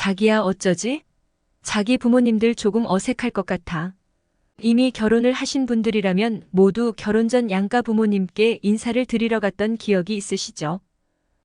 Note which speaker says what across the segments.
Speaker 1: 자기야 어쩌지? 자기 부모님들 조금 어색할 것 같아. 이미 결혼을 하신 분들이라면 모두 결혼 전 양가 부모님께 인사를 드리러 갔던 기억이 있으시죠?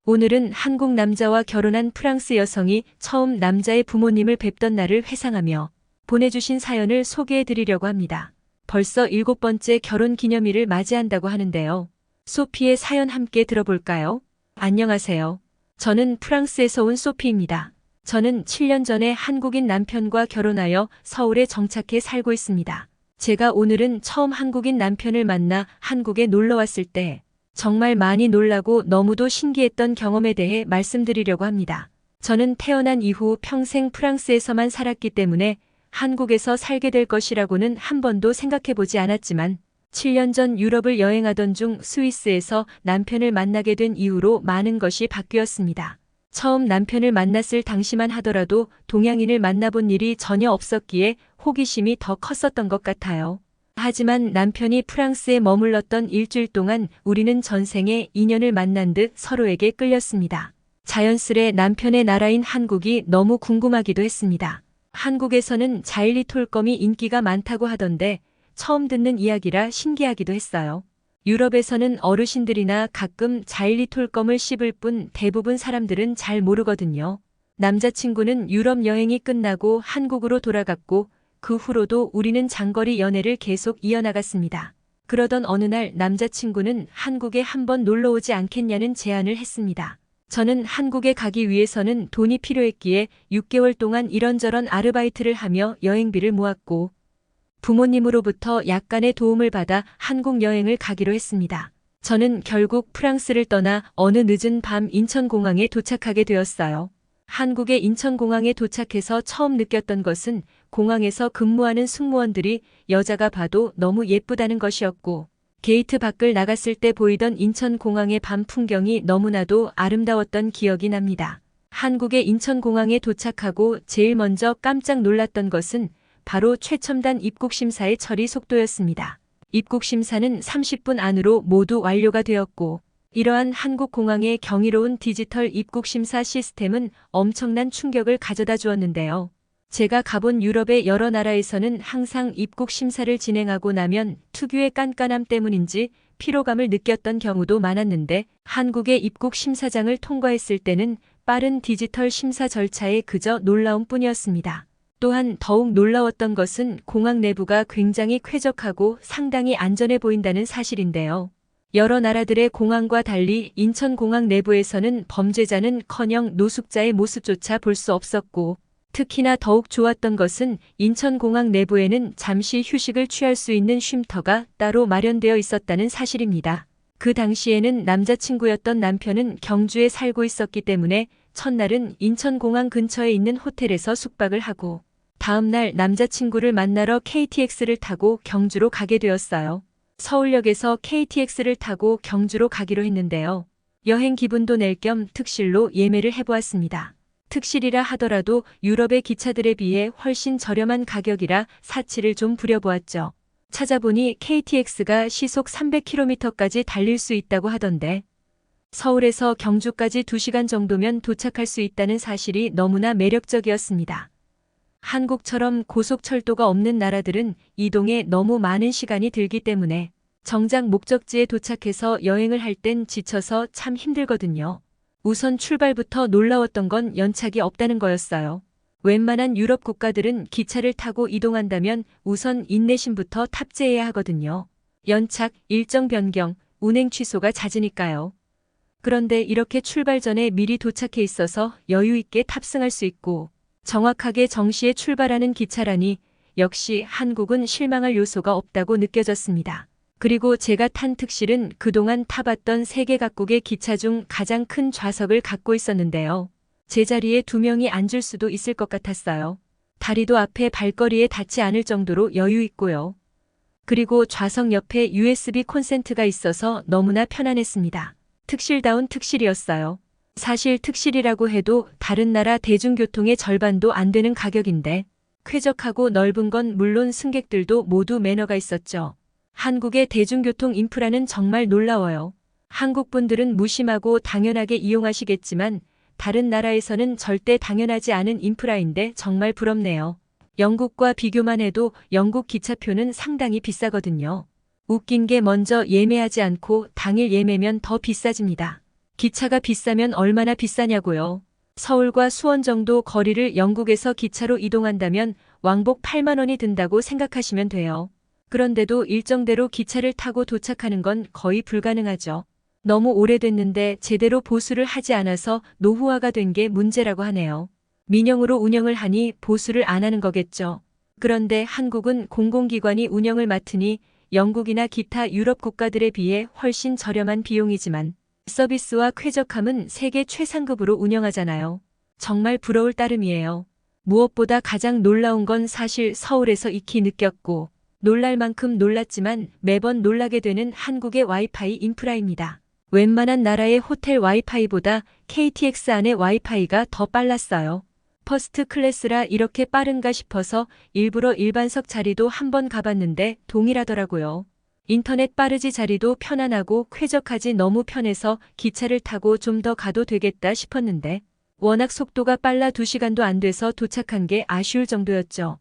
Speaker 1: 오늘은 한국 남자와 결혼한 프랑스 여성이 처음 남자의 부모님을 뵙던 날을 회상하며 보내주신 사연을 소개해 드리려고 합니다. 벌써 7번째 결혼 기념일을 맞이한다고 하는데요. 소피의 사연 함께 들어볼까요? 안녕하세요. 저는 프랑스에서 온 소피입니다. 저는 7년 전에 한국인 남편과 결혼하여 서울에 정착해 살고 있습니다. 제가 오늘은 처음 한국인 남편을 만나 한국에 놀러 왔을 때 정말 많이 놀라고 너무도 신기했던 경험에 대해 말씀드리려고 합니다. 저는 태어난 이후 평생 프랑스에서만 살았기 때문에 한국에서 살게 될 것이라고는 한 번도 생각해 보지 않았지만 7년 전 유럽을 여행하던 중 스위스에서 남편을 만나게 된 이후로 많은 것이 바뀌었습니다. 처음 남편을 만났을 당시만 하더라도 동양인을 만나본 일이 전혀 없었기에 호기심이 더 컸었던 것 같아요. 하지만 남편이 프랑스에 머물렀던 일주일 동안 우리는 전생에 인연을 만난 듯 서로에게 끌렸습니다. 자연스레 남편의 나라인 한국이 너무 궁금하기도 했습니다. 한국에서는 자일리 톨검이 인기가 많다고 하던데 처음 듣는 이야기라 신기하기도 했어요. 유럽에서는 어르신들이나 가끔 자일리 톨검을 씹을 뿐 대부분 사람들은 잘 모르거든요. 남자친구는 유럽 여행이 끝나고 한국으로 돌아갔고 그 후로도 우리는 장거리 연애를 계속 이어나갔습니다. 그러던 어느 날 남자친구는 한국에 한번 놀러 오지 않겠냐는 제안을 했습니다. 저는 한국에 가기 위해서는 돈이 필요했기에 6개월 동안 이런저런 아르바이트를 하며 여행비를 모았고 부모님으로부터 약간의 도움을 받아 한국 여행을 가기로 했습니다. 저는 결국 프랑스를 떠나 어느 늦은 밤 인천공항에 도착하게 되었어요. 한국의 인천공항에 도착해서 처음 느꼈던 것은 공항에서 근무하는 승무원들이 여자가 봐도 너무 예쁘다는 것이었고 게이트 밖을 나갔을 때 보이던 인천공항의 밤 풍경이 너무나도 아름다웠던 기억이 납니다. 한국의 인천공항에 도착하고 제일 먼저 깜짝 놀랐던 것은 바로 최첨단 입국심사의 처리 속도였습니다. 입국심사는 30분 안으로 모두 완료가 되었고 이러한 한국 공항의 경이로운 디지털 입국심사 시스템은 엄청난 충격을 가져다 주었는데요. 제가 가본 유럽의 여러 나라에서는 항상 입국심사를 진행하고 나면 특유의 깐깐함 때문인지 피로감을 느꼈던 경우도 많았는데 한국의 입국심사장을 통과했을 때는 빠른 디지털 심사 절차에 그저 놀라움 뿐이었습니다. 또한 더욱 놀라웠던 것은 공항 내부가 굉장히 쾌적하고 상당히 안전해 보인다는 사실인데요. 여러 나라들의 공항과 달리 인천공항 내부에서는 범죄자는커녕 노숙자의 모습조차 볼 수 없었고 특히나 더욱 좋았던 것은 인천공항 내부에는 잠시 휴식을 취할 수 있는 쉼터가 따로 마련되어 있었다는 사실입니다. 그 당시에는 남자친구였던 남편은 경주에 살고 있었기 때문에 첫날은 인천공항 근처에 있는 호텔에서 숙박을 하고 다음날 남자친구를 만나러 KTX를 타고 경주로 가게 되었어요. 서울역에서 KTX를 타고 경주로 가기로 했는데요. 여행 기분도 낼 겸 특실로 예매를 해보았습니다. 특실이라 하더라도 유럽의 기차들에 비해 훨씬 저렴한 가격이라 사치를 좀 부려보았죠. 찾아보니 KTX가 시속 300km까지 달릴 수 있다고 하던데 서울에서 경주까지 2시간 정도면 도착할 수 있다는 사실이 너무나 매력적이었습니다. 한국처럼 고속철도가 없는 나라들은 이동에 너무 많은 시간이 들기 때문에 정작 목적지에 도착해서 여행을 할 땐 지쳐서 참 힘들거든요. 우선 출발부터 놀라웠던 건 연착이 없다는 거였어요. 웬만한 유럽 국가들은 기차를 타고 이동한다면 우선 인내심부터 탑재해야 하거든요. 연착, 일정 변경, 운행 취소가 잦으니까요. 그런데 이렇게 출발 전에 미리 도착해 있어서 여유 있게 탑승할 수 있고 정확하게 정시에 출발하는 기차라니 역시 한국은 실망할 요소가 없다고 느껴졌습니다. 그리고 제가 탄 특실은 그동안 타봤던 세계 각국의 기차 중 가장 큰 좌석을 갖고 있었는데요. 제자리에 2명이 앉을 수도 있을 것 같았어요. 다리도 앞에 발걸이에 닿지 않을 정도로 여유 있고요. 그리고 좌석 옆에 USB 콘센트가 있어서 너무나 편안했습니다. 특실다운 특실이었어요. 사실 특실이라고 해도 다른 나라 대중교통의 절반도 안 되는 가격인데 쾌적하고 넓은 건 물론 승객들도 모두 매너가 있었죠. 한국의 대중교통 인프라는 정말 놀라워요. 한국 분들은 무심하고 당연하게 이용하시겠지만 다른 나라에서는 절대 당연하지 않은 인프라인데 정말 부럽네요. 영국과 비교만 해도 영국 기차표는 상당히 비싸거든요. 웃긴 게 먼저 예매하지 않고 당일 예매면 더 비싸집니다. 기차가 비싸면 얼마나 비싸냐고요. 서울과 수원 정도 거리를 영국에서 기차로 이동한다면 왕복 8만 원이 든다고 생각하시면 돼요. 그런데도 일정대로 기차를 타고 도착하는 건 거의 불가능하죠. 너무 오래됐는데 제대로 보수를 하지 않아서 노후화가 된 게 문제라고 하네요. 민영으로 운영을 하니 보수를 안 하는 거겠죠. 그런데 한국은 공공기관이 운영을 맡으니 영국이나 기타 유럽 국가들에 비해 훨씬 저렴한 비용이지만 서비스와 쾌적함은 세계 최상급으로 운영하잖아요. 정말 부러울 따름이에요. 무엇보다 가장 놀라운 건 사실 서울에서 익히 느꼈고 놀랄 만큼 놀랐지만 매번 놀라게 되는 한국의 와이파이 인프라입니다. 웬만한 나라의 호텔 와이파이보다 KTX 안의 와이파이가 더 빨랐어요. 퍼스트 클래스라 이렇게 빠른가 싶어서 일부러 일반석 자리도 한번 가봤는데 동일하더라고요. 인터넷 빠르지 자리도 편안하고 쾌적하지 너무 편해서 기차를 타고 좀 더 가도 되겠다 싶었는데 워낙 속도가 빨라 2시간도 안 돼서 도착한 게 아쉬울 정도였죠.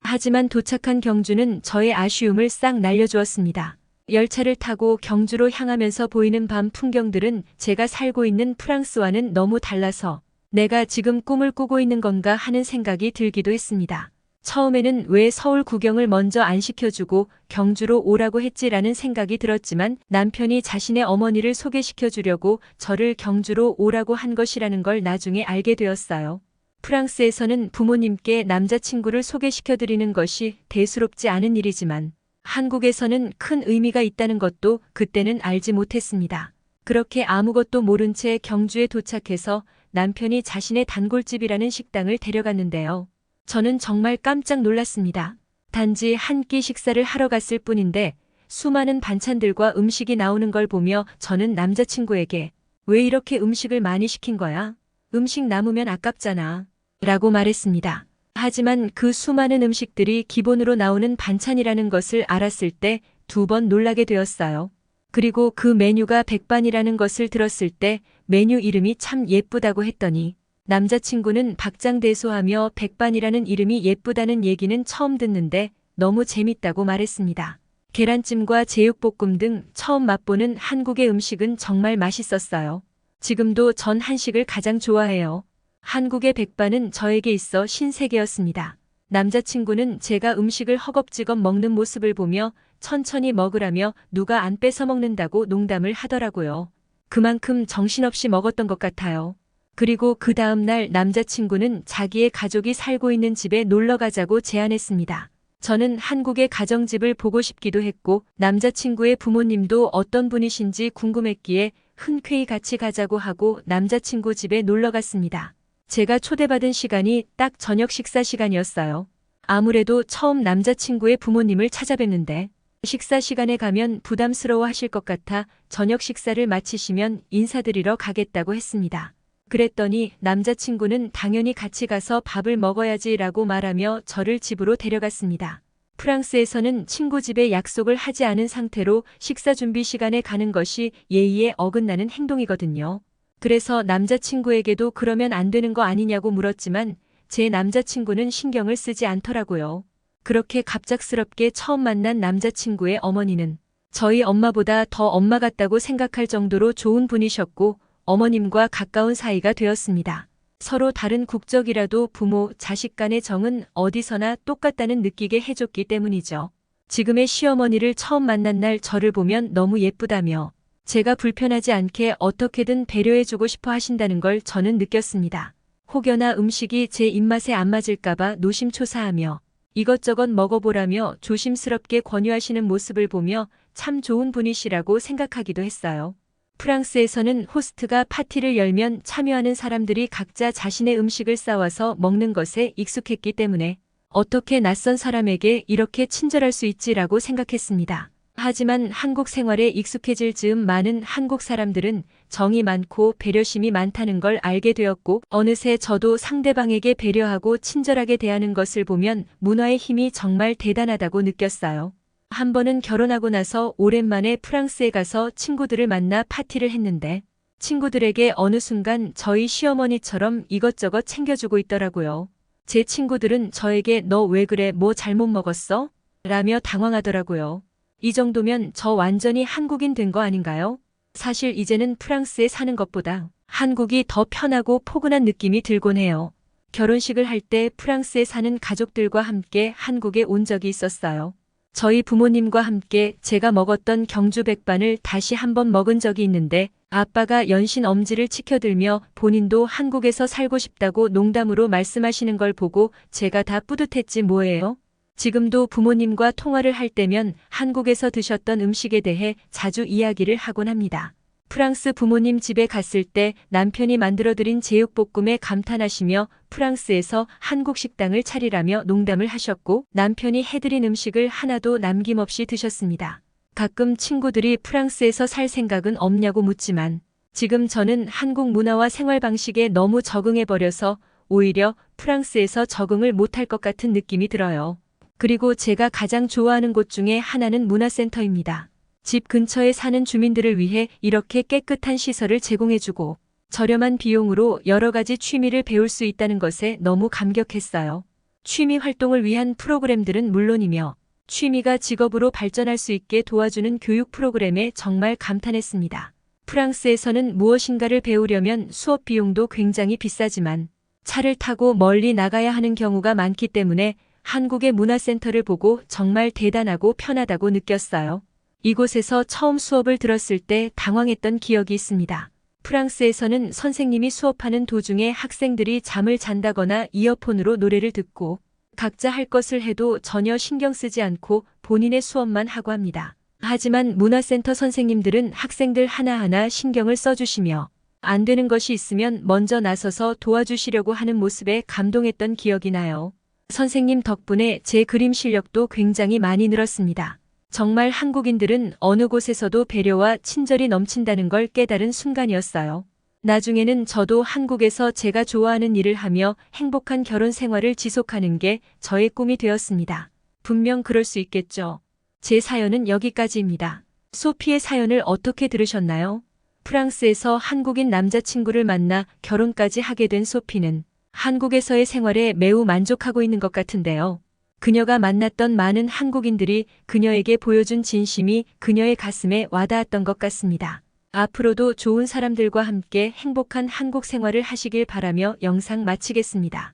Speaker 1: 하지만 도착한 경주는 저의 아쉬움을 싹 날려주었습니다. 열차를 타고 경주로 향하면서 보이는 밤 풍경들은 제가 살고 있는 프랑스와는 너무 달라서 내가 지금 꿈을 꾸고 있는 건가 하는 생각이 들기도 했습니다. 처음에는 왜 서울 구경을 먼저 안 시켜주고 경주로 오라고 했지라는 생각이 들었지만 남편이 자신의 어머니를 소개시켜주려고 저를 경주로 오라고 한 것이라는 걸 나중에 알게 되었어요. 프랑스에서는 부모님께 남자친구를 소개시켜드리는 것이 대수롭지 않은 일이지만 한국에서는 큰 의미가 있다는 것도 그때는 알지 못했습니다. 그렇게 아무것도 모른 채 경주에 도착해서 남편이 자신의 단골집이라는 식당을 데려갔는데요. 저는 정말 깜짝 놀랐습니다. 단지 한 끼 식사를 하러 갔을 뿐인데 수많은 반찬들과 음식이 나오는 걸 보며 저는 남자친구에게 왜 이렇게 음식을 많이 시킨 거야? 음식 남으면 아깝잖아. 라고 말했습니다. 하지만 그 수많은 음식들이 기본으로 나오는 반찬이라는 것을 알았을 때 2번 놀라게 되었어요. 그리고 그 메뉴가 백반이라는 것을 들었을 때 메뉴 이름이 참 예쁘다고 했더니 남자친구는 박장대소하며 백반이라는 이름이 예쁘다는 얘기는 처음 듣는데 너무 재밌다고 말했습니다. 계란찜과 제육볶음 등 처음 맛보는 한국의 음식은 정말 맛있었어요. 지금도 전 한식을 가장 좋아해요. 한국의 백반은 저에게 있어 신세계였습니다. 남자친구는 제가 음식을 허겁지겁 먹는 모습을 보며 천천히 먹으라며 누가 안 뺏어 먹는다고 농담을 하더라고요. 그만큼 정신없이 먹었던 것 같아요. 그리고 그 다음 날 남자친구는 자기의 가족이 살고 있는 집에 놀러 가자고 제안했습니다. 저는 한국의 가정집을 보고 싶기도 했고 남자친구의 부모님도 어떤 분이신지 궁금했기에 흔쾌히 같이 가자고 하고 남자친구 집에 놀러 갔습니다. 제가 초대받은 시간이 딱 저녁 식사 시간이었어요. 아무래도 처음 남자친구의 부모님을 찾아뵙는데 식사 시간에 가면 부담스러워 하실 것 같아 저녁 식사를 마치시면 인사드리러 가겠다고 했습니다. 그랬더니 남자친구는 당연히 같이 가서 밥을 먹어야지라고 말하며 저를 집으로 데려갔습니다. 프랑스에서는 친구 집에 약속을 하지 않은 상태로 식사 준비 시간에 가는 것이 예의에 어긋나는 행동이거든요. 그래서 남자친구에게도 그러면 안 되는 거 아니냐고 물었지만 제 남자친구는 신경을 쓰지 않더라고요. 그렇게 갑작스럽게 처음 만난 남자친구의 어머니는 저희 엄마보다 더 엄마 같다고 생각할 정도로 좋은 분이셨고 어머님과 가까운 사이가 되었습니다. 서로 다른 국적이라도 부모, 자식 간의 정은 어디서나 똑같다는 느끼게 해줬기 때문이죠. 지금의 시어머니를 처음 만난 날 저를 보면 너무 예쁘다며 제가 불편하지 않게 어떻게든 배려해주고 싶어 하신다는 걸 저는 느꼈습니다. 혹여나 음식이 제 입맛에 안 맞을까봐 노심초사하며 이것저것 먹어보라며 조심스럽게 권유하시는 모습을 보며 참 좋은 분이시라고 생각하기도 했어요. 프랑스에서는 호스트가 파티를 열면 참여하는 사람들이 각자 자신의 음식을 싸와서 먹는 것에 익숙했기 때문에 어떻게 낯선 사람에게 이렇게 친절할 수 있지라고 생각했습니다. 하지만 한국 생활에 익숙해질 즈음 많은 한국 사람들은 정이 많고 배려심이 많다는 걸 알게 되었고 어느새 저도 상대방에게 배려하고 친절하게 대하는 것을 보면 문화의 힘이 정말 대단하다고 느꼈어요. 한 번은 결혼하고 나서 오랜만에 프랑스에 가서 친구들을 만나 파티를 했는데 친구들에게 어느 순간 저희 시어머니처럼 이것저것 챙겨주고 있더라고요. 제 친구들은 저에게 너 왜 그래? 뭐 잘못 먹었어? 라며 당황하더라고요. 이 정도면 저 완전히 한국인 된 거 아닌가요? 사실 이제는 프랑스에 사는 것보다 한국이 더 편하고 포근한 느낌이 들곤 해요. 결혼식을 할 때 프랑스에 사는 가족들과 함께 한국에 온 적이 있었어요. 저희 부모님과 함께 제가 먹었던 경주 백반을 다시 한번 먹은 적이 있는데 아빠가 연신 엄지를 치켜들며 본인도 한국에서 살고 싶다고 농담으로 말씀하시는 걸 보고 제가 다 뿌듯했지 뭐예요. 지금도 부모님과 통화를 할 때면 한국에서 드셨던 음식에 대해 자주 이야기를 하곤 합니다. 프랑스 부모님 집에 갔을 때 남편이 만들어드린 제육볶음에 감탄하시며 프랑스에서 한국 식당을 차리라며 농담을 하셨고 남편이 해드린 음식을 하나도 남김없이 드셨습니다. 가끔 친구들이 프랑스에서 살 생각은 없냐고 묻지만 지금 저는 한국 문화와 생활 방식에 너무 적응해버려서 오히려 프랑스에서 적응을 못할 것 같은 느낌이 들어요. 그리고 제가 가장 좋아하는 곳 중에 하나는 문화센터입니다. 집 근처에 사는 주민들을 위해 이렇게 깨끗한 시설을 제공해주고 저렴한 비용으로 여러 가지 취미를 배울 수 있다는 것에 너무 감격했어요. 취미 활동을 위한 프로그램들은 물론이며 취미가 직업으로 발전할 수 있게 도와주는 교육 프로그램에 정말 감탄했습니다. 프랑스에서는 무엇인가를 배우려면 수업 비용도 굉장히 비싸지만 차를 타고 멀리 나가야 하는 경우가 많기 때문에 한국의 문화센터를 보고 정말 대단하고 편하다고 느꼈어요. 이곳에서 처음 수업을 들었을 때 당황했던 기억이 있습니다. 프랑스에서는 선생님이 수업하는 도중에 학생들이 잠을 잔다거나 이어폰으로 노래를 듣고 각자 할 것을 해도 전혀 신경 쓰지 않고 본인의 수업만 하고 합니다. 하지만 문화센터 선생님들은 학생들 하나하나 신경을 써주시며 안 되는 것이 있으면 먼저 나서서 도와주시려고 하는 모습에 감동했던 기억이 나요. 선생님 덕분에 제 그림 실력도 굉장히 많이 늘었습니다. 정말 한국인들은 어느 곳에서도 배려와 친절이 넘친다는 걸 깨달은 순간이었어요. 나중에는 저도 한국에서 제가 좋아하는 일을 하며 행복한 결혼 생활을 지속하는 게 저의 꿈이 되었습니다. 분명 그럴 수 있겠죠. 제 사연은 여기까지입니다. 소피의 사연을 어떻게 들으셨나요? 프랑스에서 한국인 남자친구를 만나 결혼까지 하게 된 소피는 한국에서의 생활에 매우 만족하고 있는 것 같은데요. 그녀가 만났던 많은 한국인들이 그녀에게 보여준 진심이 그녀의 가슴에 와닿았던 것 같습니다. 앞으로도 좋은 사람들과 함께 행복한 한국 생활을 하시길 바라며 영상 마치겠습니다.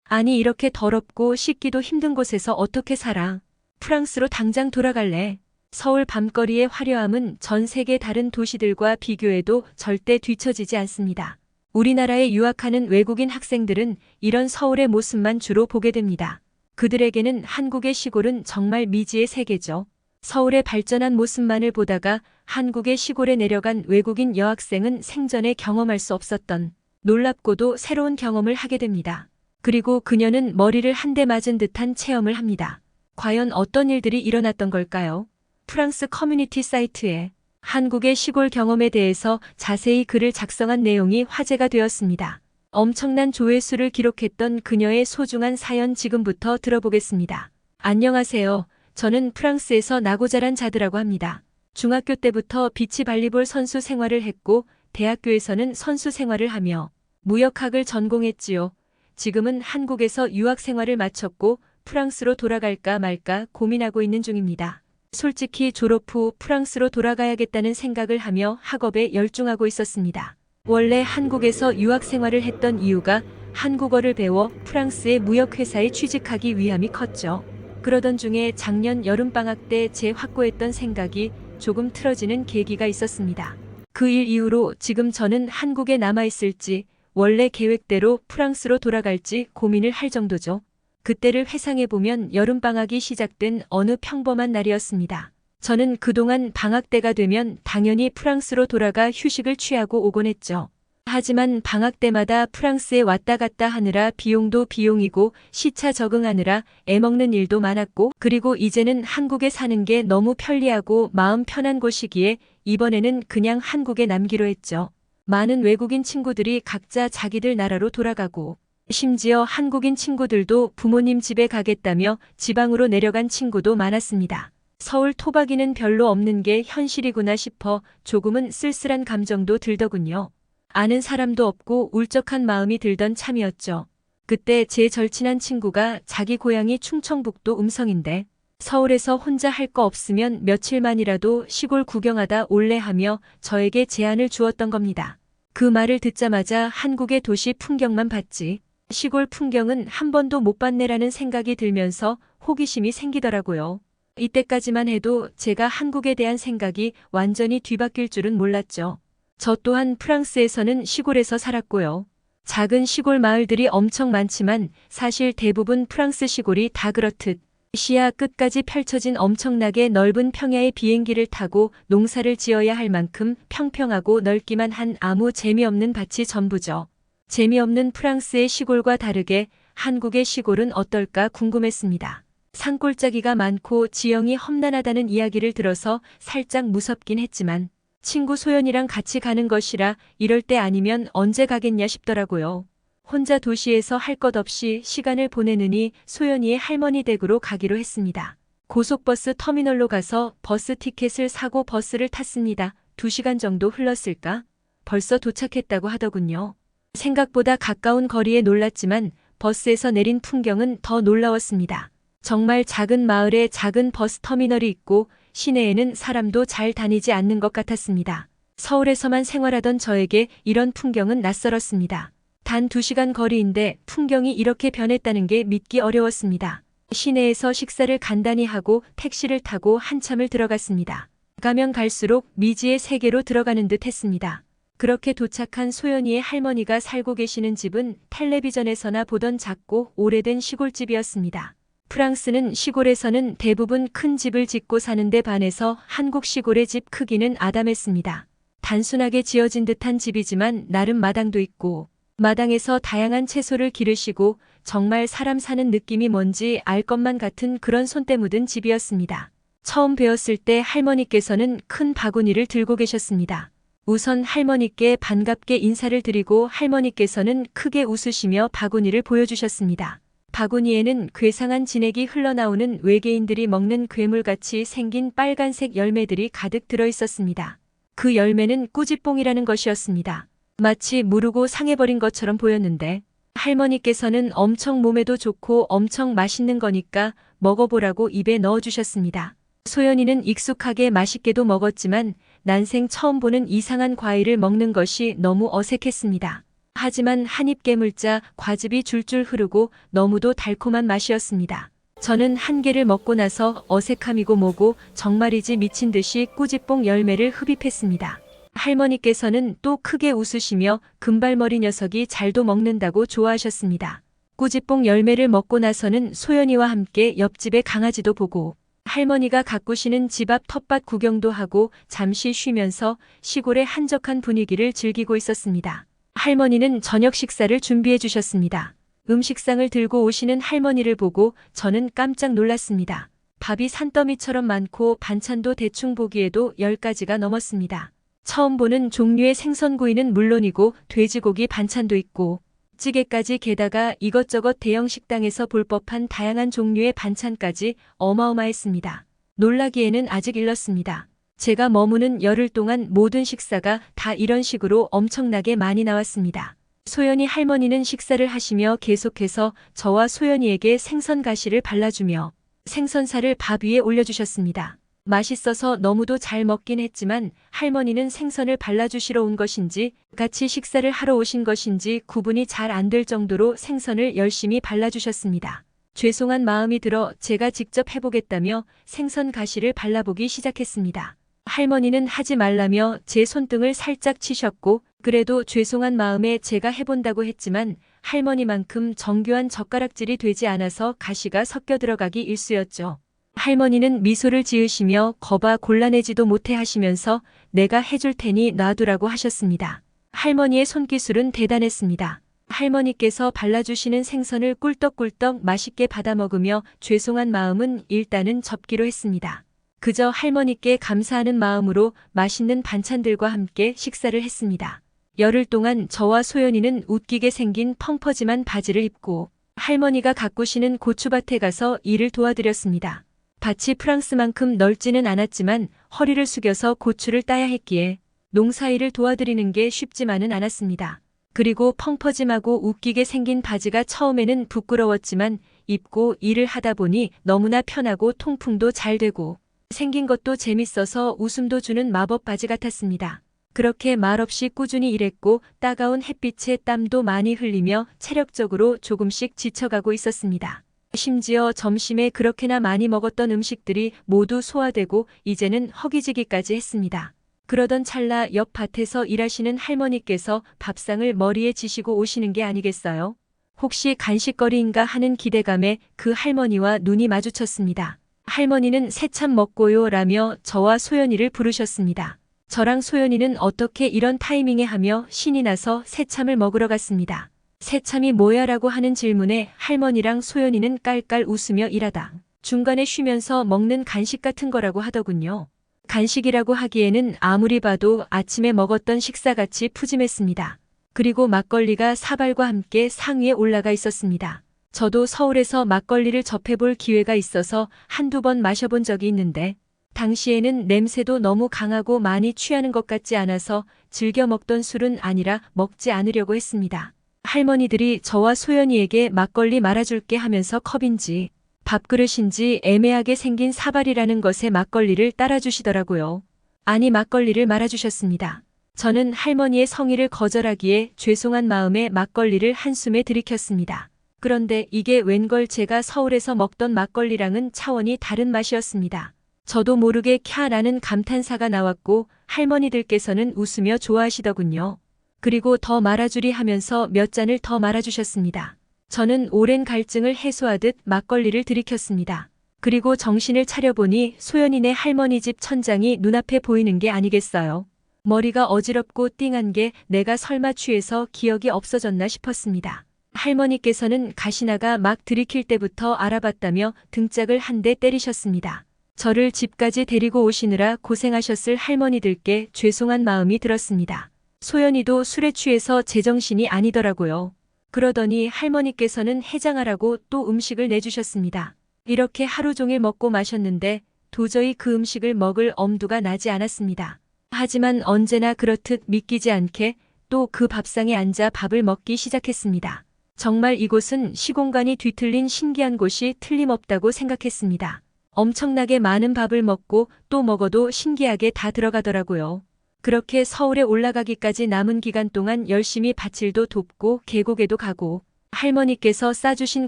Speaker 1: 아니 이렇게 더럽고 씻기도 힘든 곳에서 어떻게 살아? 프랑스로 당장 돌아갈래. 서울 밤거리의 화려함은 전 세계 다른 도시들과 비교해도 절대 뒤처지지 않습니다. 우리나라에 유학하는 외국인 학생들은 이런 서울의 모습만 주로 보게 됩니다. 그들에게는 한국의 시골은 정말 미지의 세계죠. 서울의 발전한 모습만을 보다가 한국의 시골에 내려간 외국인 여학생은 생전에 경험할 수 없었던 놀랍고도 새로운 경험을 하게 됩니다. 그리고 그녀는 머리를 한 대 맞은 듯한 체험을 합니다. 과연 어떤 일들이 일어났던 걸까요? 프랑스 커뮤니티 사이트에 한국의 시골 경험에 대해서 자세히 글을 작성한 내용이 화제가 되었습니다. 엄청난 조회수를 기록했던 그녀의 소중한 사연 지금부터 들어보겠습니다. 안녕하세요. 저는 프랑스에서 나고 자란 자드라고 합니다. 중학교 때부터 비치 발리볼 선수 생활을 했고 대학교에서는 선수 생활을 하며 무역학을 전공했지요. 지금은 한국에서 유학 생활을 마쳤고 프랑스로 돌아갈까 말까 고민하고 있는 중입니다. 솔직히 졸업 후 프랑스로 돌아가야겠다는 생각을 하며 학업에 열중하고 있었습니다. 원래 한국에서 유학 생활을 했던 이유가 한국어를 배워 프랑스의 무역회사에 취직하기 위함이 컸죠. 그러던 중에 작년 여름방학 때 제 확고했던 생각이 조금 틀어지는 계기가 있었습니다. 그 일 이후로 지금 저는 한국에 남아있을지 원래 계획대로 프랑스로 돌아갈지 고민을 할 정도죠. 그때를 회상해보면 여름방학이 시작된 어느 평범한 날이었습니다. 저는 그동안 방학 때가 되면 당연히 프랑스로 돌아가 휴식을 취하고 오곤 했죠. 하지만 방학 때마다 프랑스에 왔다 갔다 하느라 비용도 비용이고 시차 적응하느라 애먹는 일도 많았고 그리고 이제는 한국에 사는 게 너무 편리하고 마음 편한 곳이기에 이번에는 그냥 한국에 남기로 했죠. 많은 외국인 친구들이 각자 자기들 나라로 돌아가고 심지어 한국인 친구들도 부모님 집에 가겠다며 지방으로 내려간 친구도 많았습니다. 서울 토박이는 별로 없는 게 현실이구나 싶어 조금은 쓸쓸한 감정도 들더군요. 아는 사람도 없고 울적한 마음이 들던 참이었죠. 그때 제 절친한 친구가 자기 고향이 충청북도 음성인데 서울에서 혼자 할 거 없으면 며칠만이라도 시골 구경하다 올래 하며 저에게 제안을 주었던 겁니다. 그 말을 듣자마자 한국의 도시 풍경만 봤지 시골 풍경은 한 번도 못 봤네라는 생각이 들면서 호기심이 생기더라고요. 이때까지만 해도 제가 한국에 대한 생각이 완전히 뒤바뀔 줄은 몰랐죠. 저 또한 프랑스에서는 시골에서 살았고요. 작은 시골 마을들이 엄청 많지만 사실 대부분 프랑스 시골이 다 그렇듯 시야 끝까지 펼쳐진 엄청나게 넓은 평야의 비행기를 타고 농사를 지어야 할 만큼 평평하고 넓기만 한 아무 재미없는 밭이 전부죠. 재미없는 프랑스의 시골과 다르게 한국의 시골은 어떨까 궁금했습니다. 산골짜기가 많고 지형이 험난하다는 이야기를 들어서 살짝 무섭긴 했지만 친구 소연이랑 같이 가는 것이라 이럴 때 아니면 언제 가겠냐 싶더라고요. 혼자 도시에서 할 것 없이 시간을 보내느니 소연이의 할머니 댁으로 가기로 했습니다. 고속버스 터미널로 가서 버스 티켓을 사고 버스를 탔습니다. 2시간 정도 흘렀을까? 벌써 도착했다고 하더군요. 생각보다 가까운 거리에 놀랐지만 버스에서 내린 풍경은 더 놀라웠습니다. 정말 작은 마을에 작은 버스 터미널이 있고 시내에는 사람도 잘 다니지 않는 것 같았습니다. 서울에서만 생활하던 저에게 이런 풍경은 낯설었습니다. 단 2시간 거리인데 풍경이 이렇게 변했다는 게 믿기 어려웠습니다. 시내에서 식사를 간단히 하고 택시를 타고 한참을 들어갔습니다. 가면 갈수록 미지의 세계로 들어가는 듯 했습니다. 그렇게 도착한 소연이의 할머니가 살고 계시는 집은 텔레비전에서나 보던 작고 오래된 시골집이었습니다. 프랑스는 시골에서는 대부분 큰 집을 짓고 사는데 반해서 한국 시골의 집 크기는 아담했습니다. 단순하게 지어진 듯한 집이지만 나름 마당도 있고 마당에서 다양한 채소를 기르시고 정말 사람 사는 느낌이 뭔지 알 것만 같은 그런 손때 묻은 집이었습니다. 처음 뵈었을 때 할머니께서는 큰 바구니를 들고 계셨습니다. 우선 할머니께 반갑게 인사를 드리고 할머니께서는 크게 웃으시며 바구니를 보여주셨습니다. 바구니에는 괴상한 진액이 흘러나오는 외계인들이 먹는 괴물같이 생긴 빨간색 열매들이 가득 들어 있었습니다. 그 열매는 꾸지뽕이라는 것이었습니다. 마치 무르고 상해버린 것처럼 보였는데 할머니께서는 엄청 몸에도 좋고 엄청 맛있는 거니까 먹어보라고 입에 넣어주셨습니다. 소연이는 익숙하게 맛있게도 먹었지만 난생 처음 보는 이상한 과일을 먹는 것이 너무 어색했습니다. 하지만 한 입 깨물자 과즙이 줄줄 흐르고 너무도 달콤한 맛이었습니다. 저는 한 개를 먹고 나서 어색함이고 뭐고 정말이지 미친 듯이 꾸지뽕 열매를 흡입했습니다. 할머니께서는 또 크게 웃으시며 금발머리 녀석이 잘도 먹는다고 좋아하셨습니다. 꾸지뽕 열매를 먹고 나서는 소연이와 함께 옆집의 강아지도 보고 할머니가 가꾸시는 집 앞 텃밭 구경도 하고 잠시 쉬면서 시골의 한적한 분위기를 즐기고 있었습니다. 할머니는 저녁 식사를 준비해 주셨습니다. 음식상을 들고 오시는 할머니를 보고 저는 깜짝 놀랐습니다. 밥이 산더미처럼 많고 반찬도 대충 보기에도 10가지가 넘었습니다. 처음 보는 종류의 생선구이는 물론이고 돼지고기 반찬도 있고 찌개까지 게다가 이것저것 대형 식당에서 볼 법한 다양한 종류의 반찬까지 어마어마했습니다. 놀라기에는 아직 일렀습니다. 제가 머무는 열흘 동안 모든 식사가 다 이런 식으로 엄청나게 많이 나왔습니다. 소연이 할머니는 식사를 하시며 계속해서 저와 소연이에게 생선 가시를 발라주며 생선살을 밥 위에 올려주셨습니다. 맛있어서 너무도 잘 먹긴 했지만 할머니는 생선을 발라주시러 온 것인지 같이 식사를 하러 오신 것인지 구분이 잘 안 될 정도로 생선을 열심히 발라주셨습니다. 죄송한 마음이 들어 제가 직접 해보겠다며 생선 가시를 발라보기 시작했습니다. 할머니는 하지 말라며 제 손등을 살짝 치셨고 그래도 죄송한 마음에 제가 해본다고 했지만 할머니만큼 정교한 젓가락질이 되지 않아서 가시가 섞여 들어가기 일쑤였죠. 할머니는 미소를 지으시며 거봐 곤란해지도 못해 하시면서 내가 해줄 테니 놔두라고 하셨습니다. 할머니의 손기술은 대단했습니다. 할머니께서 발라주시는 생선을 꿀떡꿀떡 맛있게 받아 먹으며 죄송한 마음은 일단은 접기로 했습니다. 그저 할머니께 감사하는 마음으로 맛있는 반찬들과 함께 식사를 했습니다. 열흘 동안 저와 소연이는 웃기게 생긴 펑퍼짐한 바지를 입고 할머니가 가꾸시는 고추밭에 가서 일을 도와드렸습니다. 밭이 프랑스만큼 넓지는 않았지만 허리를 숙여서 고추를 따야 했기에 농사일을 도와드리는 게 쉽지만은 않았습니다. 그리고 펑퍼짐하고 웃기게 생긴 바지가 처음에는 부끄러웠지만 입고 일을 하다 보니 너무나 편하고 통풍도 잘 되고 생긴 것도 재밌어서 웃음도 주는 마법 바지 같았습니다. 그렇게 말없이 꾸준히 일했고 따가운 햇빛에 땀도 많이 흘리며 체력적으로 조금씩 지쳐가고 있었습니다. 심지어 점심에 그렇게나 많이 먹었던 음식들이 모두 소화되고 이제는 허기지기까지 했습니다. 그러던 찰나 옆 밭에서 일하시는 할머니께서 밥상을 머리에 지시고 오시는 게 아니겠어요? 혹시 간식거리인가 하는 기대감에 그 할머니와 눈이 마주쳤습니다. 할머니는 새참 먹고요 라며 저와 소연이를 부르셨습니다. 저랑 소연이는 어떻게 이런 타이밍에 하며 신이 나서 새참을 먹으러 갔습니다. 새참이 뭐야 라고 하는 질문에 할머니랑 소연이는 깔깔 웃으며 일하다 중간에 쉬면서 먹는 간식 같은 거라고 하더군요. 간식이라고 하기에는 아무리 봐도 아침에 먹었던 식사같이 푸짐했습니다. 그리고 막걸리가 사발과 함께 상위에 올라가 있었습니다. 저도 서울에서 막걸리를 접해볼 기회가 있어서 한두 번 마셔본 적이 있는데 당시에는 냄새도 너무 강하고 많이 취하는 것 같지 않아서 즐겨 먹던 술은 아니라 먹지 않으려고 했습니다. 할머니들이 저와 소연이에게 막걸리 말아줄게 하면서 컵인지 밥그릇인지 애매하게 생긴 사발이라는 것에 막걸리를 따라주시더라고요. 아니 막걸리를 말아주셨습니다. 저는 할머니의 성의를 거절하기에 죄송한 마음에 막걸리를 한숨에 들이켰습니다. 그런데 이게 웬걸 제가 서울에서 먹던 막걸리랑은 차원이 다른 맛이었습니다. 저도 모르게 캬라는 감탄사가 나왔고 할머니들께서는 웃으며 좋아하시더군요. 그리고 더 말아주리 하면서 몇 잔을 더 말아주셨습니다. 저는 오랜 갈증을 해소하듯 막걸리를 들이켰습니다. 그리고 정신을 차려보니 소연이네 할머니 집 천장이 눈앞에 보이는 게 아니겠어요. 머리가 어지럽고 띵한 게 내가 설마 취해서 기억이 없어졌나 싶었습니다. 할머니께서는 가시나가 막 들이킬 때부터 알아봤다며 등짝을 한 대 때리셨습니다. 저를 집까지 데리고 오시느라 고생하셨을 할머니들께 죄송한 마음이 들었습니다. 소연이도 술에 취해서 제정신이 아니더라고요. 그러더니 할머니께서는 해장하라고 또 음식을 내주셨습니다. 이렇게 하루 종일 먹고 마셨는데 도저히 그 음식을 먹을 엄두가 나지 않았습니다. 하지만 언제나 그렇듯 믿기지 않게 또 그 밥상에 앉아 밥을 먹기 시작했습니다. 정말 이곳은 시공간이 뒤틀린 신기한 곳이 틀림없다고 생각했습니다. 엄청나게 많은 밥을 먹고 또 먹어도 신기하게 다 들어가더라고요. 그렇게 서울에 올라가기까지 남은 기간 동안 열심히 밭일도 돕고 계곡에도 가고 할머니께서 싸주신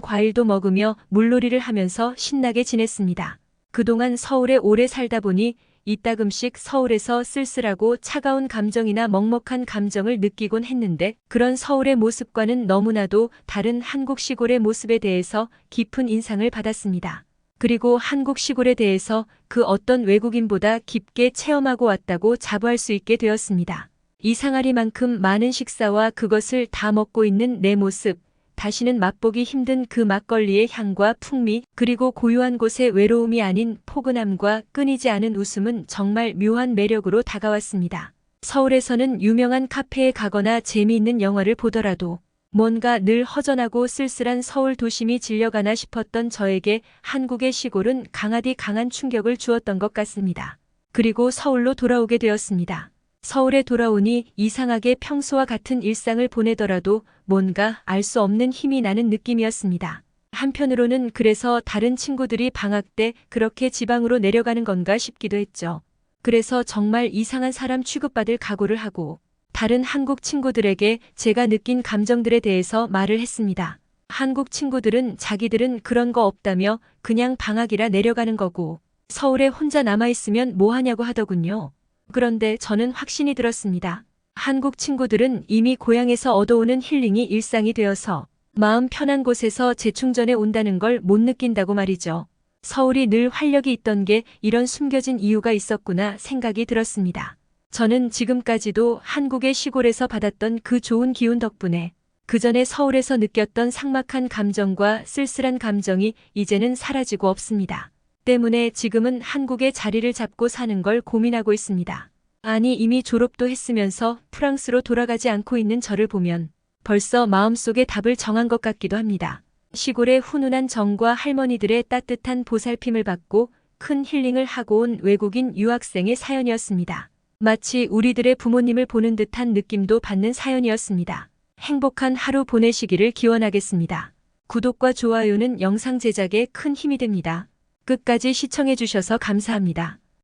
Speaker 1: 과일도 먹으며 물놀이를 하면서 신나게 지냈습니다. 그동안 서울에 오래 살다 보니 이따금씩 서울에서 쓸쓸하고 차가운 감정이나 먹먹한 감정을 느끼곤 했는데 그런 서울의 모습과는 너무나도 다른 한국 시골의 모습에 대해서 깊은 인상을 받았습니다. 그리고 한국 시골에 대해서 그 어떤 외국인보다 깊게 체험하고 왔다고 자부할 수 있게 되었습니다. 이상하리만큼 많은 식사와 그것을 다 먹고 있는 내 모습, 다시는 맛보기 힘든 그 막걸리의 향과 풍미, 그리고 고요한 곳의 외로움이 아닌 포근함과 끊이지 않은 웃음은 정말 묘한 매력으로 다가왔습니다. 서울에서는 유명한 카페에 가거나 재미있는 영화를 보더라도 뭔가 늘 허전하고 쓸쓸한 서울 도심이 질려가나 싶었던 저에게 한국의 시골은 강하디 강한 충격을 주었던 것 같습니다. 그리고 서울로 돌아오게 되었습니다. 서울에 돌아오니 이상하게 평소와 같은 일상을 보내더라도 뭔가 알 수 없는 힘이 나는 느낌이었습니다. 한편으로는 그래서 다른 친구들이 방학 때 그렇게 지방으로 내려가는 건가 싶기도 했죠. 그래서 정말 이상한 사람 취급받을 각오를 하고 다른 한국 친구들에게 제가 느낀 감정들에 대해서 말을 했습니다. 한국 친구들은 자기들은 그런 거 없다며 그냥 방학이라 내려가는 거고 서울에 혼자 남아있으면 뭐 하냐고 하더군요. 그런데 저는 확신이 들었습니다. 한국 친구들은 이미 고향에서 얻어오는 힐링이 일상이 되어서 마음 편한 곳에서 재충전해 온다는 걸 못 느낀다고 말이죠. 서울이 늘 활력이 있던 게 이런 숨겨진 이유가 있었구나 생각이 들었습니다. 저는 지금까지도 한국의 시골에서 받았던 그 좋은 기운 덕분에 그전에 서울에서 느꼈던 삭막한 감정과 쓸쓸한 감정이 이제는 사라지고 없습니다. 때문에 지금은 한국에 자리를 잡고 사는 걸 고민하고 있습니다. 아니 이미 졸업도 했으면서 프랑스로 돌아가지 않고 있는 저를 보면 벌써 마음속에 답을 정한 것 같기도 합니다. 시골의 훈훈한 정과 할머니들의 따뜻한 보살핌을 받고 큰 힐링을 하고 온 외국인 유학생의 사연이었습니다. 마치 우리들의 부모님을 보는 듯한 느낌도 받는 사연이었습니다. 행복한 하루 보내시기를 기원하겠습니다. 구독과 좋아요는 영상 제작에 큰 힘이 됩니다. 끝까지 시청해 주셔서 감사합니다.